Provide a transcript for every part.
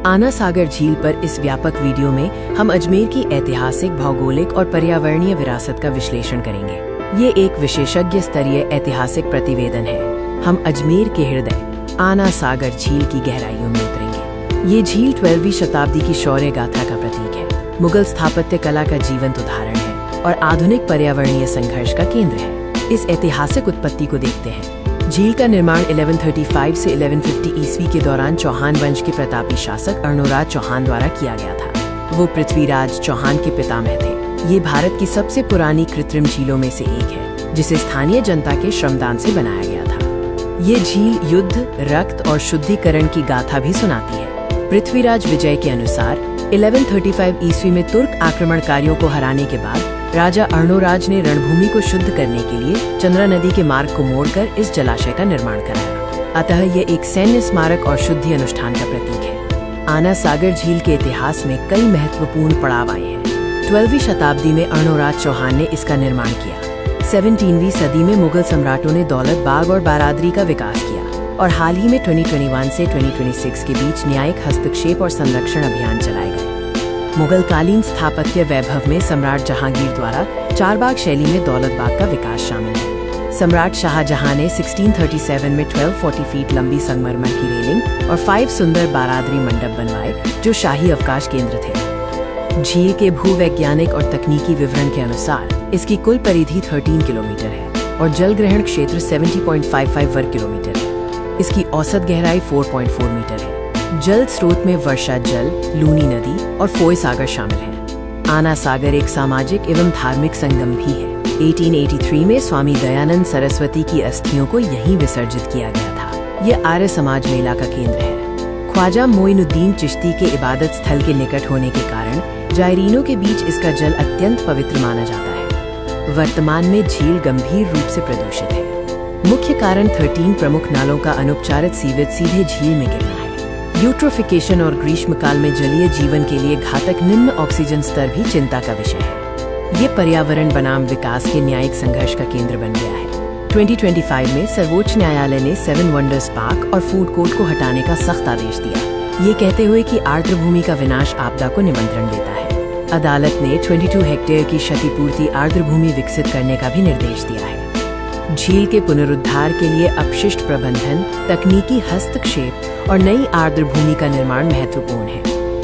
आना सागर झील पर इस व्यापक वीडियो में हम अजमेर की ऐतिहासिक, भौगोलिक और पर्यावरणीय विरासत का विश्लेषण करेंगे। ये एक विशेषज्ञ स्तरीय ऐतिहासिक प्रतिवेदन है। हम अजमेर के हृदय आना सागर झील की गहराइयों में उतरेंगे। ये झील 12वीं शताब्दी की शौर्य गाथा का प्रतीक है, मुगल स्थापत्य कला का जीवंत उदाहरण है और आधुनिक पर्यावरणीय संघर्ष का केंद्र है। इस ऐतिहासिक उत्पत्ति को देखते हैं। झील का निर्माण 1135 से 1150 ईस्वी के दौरान चौहान वंश के प्रतापी शासक अर्णोराज चौहान द्वारा किया गया था। वो पृथ्वीराज चौहान के पितामह थे। ये भारत की सबसे पुरानी कृत्रिम झीलों में से एक है, जिसे स्थानीय जनता के श्रमदान से बनाया गया था। ये झील युद्ध, रक्त और शुद्धिकरण की गाथा भी सुनाती है। पृथ्वीराज विजय के अनुसार 1135 ईस्वी में तुर्क आक्रमणकारियों को हराने के बाद राजा अर्णोराज ने रणभूमि को शुद्ध करने के लिए चंद्रा नदी के मार्ग को मोड़कर इस जलाशय का निर्माण कराया। अतः ये एक सैन्य स्मारक और शुद्धि अनुष्ठान का प्रतीक है। आना सागर झील के इतिहास में कई महत्वपूर्ण पड़ाव आए हैं। 12वीं शताब्दी में अर्णोराज चौहान ने इसका निर्माण किया। 17वीं सदी में मुगल सम्राटों ने दौलत बाग और बारादरी का विकास किया और हाल ही में 2021 से 2026 के बीच न्यायिक हस्तक्षेप और संरक्षण अभियान चलाए गए। मुगल कालीन स्थापत्य वैभव में सम्राट जहांगीर द्वारा चारबाग शैली में दौलत बाग का विकास शामिल है। सम्राट शाहजहां ने 1637 में 1240 फीट लंबी संगमरमर की रेलिंग और 5 सुंदर बारादरी मंडप बनवाए, जो शाही अवकाश केंद्र थे। झील के भूवैज्ञानिक और तकनीकी विवरण के अनुसार इसकी कुल परिधि 13 किलोमीटर है और जल ग्रहण क्षेत्र 70.55 वर्ग किलोमीटर है। इसकी औसत गहराई 4.4 मीटर है। जल स्रोत में वर्षा जल, लूनी नदी और फोय सागर शामिल है। आना सागर एक सामाजिक एवं धार्मिक संगम भी है। 1883 में स्वामी दयानंद सरस्वती की अस्थियों को यहीं विसर्जित किया गया था। यह आर्य समाज मेला का केंद्र है। ख्वाजा मोइनुद्दीन चिश्ती के इबादत स्थल के निकट होने के कारण जायरीनों के बीच इसका जल अत्यंत पवित्र माना जाता है। वर्तमान में झील गंभीर रूप से प्रदूषित है। मुख्य कारण 13 प्रमुख नालों का अनुपचारित सीवेज सीधे झील में गिरना है। यूट्रोफिकेशन और ग्रीष्मकाल में जलीय जीवन के लिए घातक निम्न ऑक्सीजन स्तर भी चिंता का विषय है। ये पर्यावरण बनाम विकास के न्यायिक संघर्ष का केंद्र बन गया है। 2025 में सर्वोच्च न्यायालय ने 7 वंडर्स पार्क और फूड कोर्ट को हटाने का सख्त आदेश दिया, ये कहते हुए कि आर्द्र भूमि का विनाश आपदा को निमंत्रण देता है। अदालत ने 22 हेक्टेयर की क्षतिपूर्ति आर्द्र भूमि विकसित करने का भी निर्देश दिया है। झील के पुनरुद्धार के लिए अपशिष्ट प्रबंधन, तकनीकी हस्तक्षेप और नई आर्द्र भूमि का निर्माण महत्वपूर्ण है।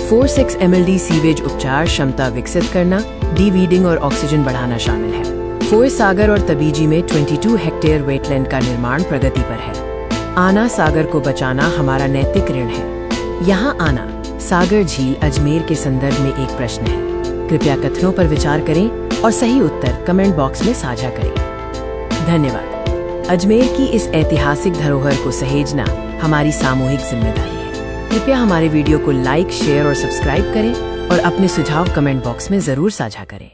4-6 MLD सीवेज उपचार क्षमता विकसित करना, डीवीडिंग और ऑक्सीजन बढ़ाना शामिल है। फोय सागर और तबीजी में 22 हेक्टेयर वेटलैंड का निर्माण प्रगति पर है। आना सागर को बचाना हमारा नैतिक ऋण है। यहाँ आना सागर झील अजमेर के संदर्भ में एक प्रश्न है। कृपया कथनों पर विचार करें और सही उत्तर कमेंट बॉक्स में साझा करें। धन्यवाद। अजमेर की इस ऐतिहासिक धरोहर को सहेजना हमारी सामूहिक जिम्मेदारी है। कृपया हमारे वीडियो को लाइक, शेयर और सब्सक्राइब करें और अपने सुझाव कमेंट बॉक्स में जरूर साझा करें।